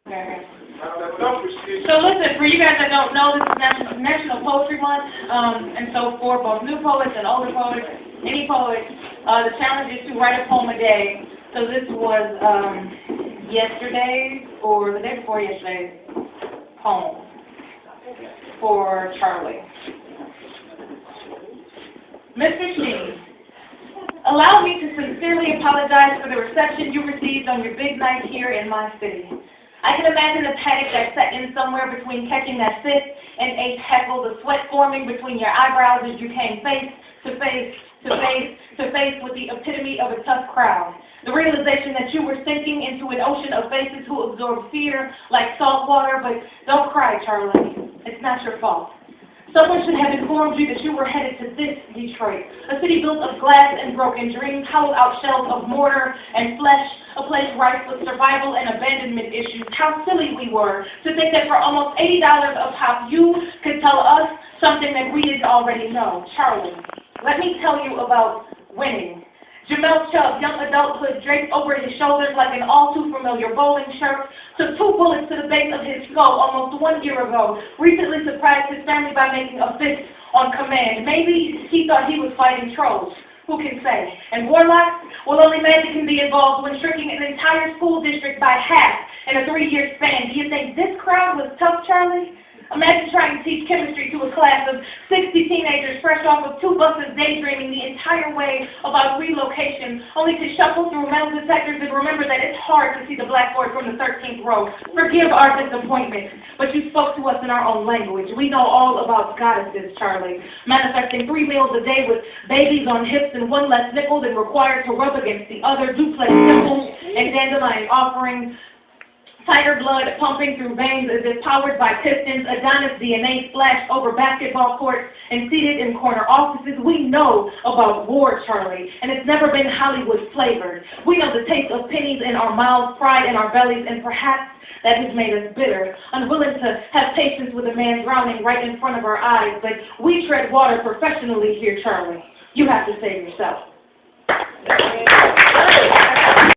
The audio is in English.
Okay. So listen, for you guys that don't know, this is National Poetry Month, and so for both new poets and older poets, any poet, the challenge is to write a poem a day. So this was yesterday's, or the day before yesterday's, poem for Charlie. Mr. Sheen, allow me to sincerely apologize for the reception you received on your big night here in my city. I can imagine the panic that set in somewhere between catching that fifth and eighth heckle, the sweat forming between your eyebrows as you came face to face with the epitome of a tough crowd. The realization that you were sinking into an ocean of faces who absorb fear like salt water, but don't cry, Charlie. It's not your fault. Someone should have informed you that you were headed to this Detroit, a city built of glass and broken dreams, hollowed-out shells of mortar and flesh, a place rife with survival and abandonment issues. How silly we were to think that for almost $80 a pop, you could tell us something that we didn't already know. Charlie, let me tell you about winning. Jamel Chubb, young adulthood draped over his shoulders like an all-too-familiar bowling shirt, took 2 bullets to the base of his skull almost 1 year ago, recently surprised his family by making a fist on command. Maybe he thought he was fighting trolls. Who can say? And warlocks? Well, only magic can be involved when shrinking an entire school district by half in a 3-year span. Do you think this crowd was tough, Charlie? Imagine trying to teach chemistry to a class of 60 teenagers fresh off of 2 buses daydreaming the entire way about relocation, only to shuffle through metal detectors and remember that it's hard to see the blackboard from the 13th row. Forgive our disappointment, but you spoke to us in our own language. We know all about goddesses, Charlie, manifesting 3 meals a day with babies on hips and 1 less nickel than required to rub against the other, duplex symbols and dandelion offerings. Tiger blood pumping through veins as if powered by pistons, Adonis DNA splashed over basketball courts and seated in corner offices. We know about war, Charlie, and it's never been Hollywood flavored. We know the taste of pennies in our mouths, pride in our bellies, and perhaps that has made us bitter, unwilling to have patience with a man drowning right in front of our eyes. But we tread water professionally here, Charlie. You have to save yourself.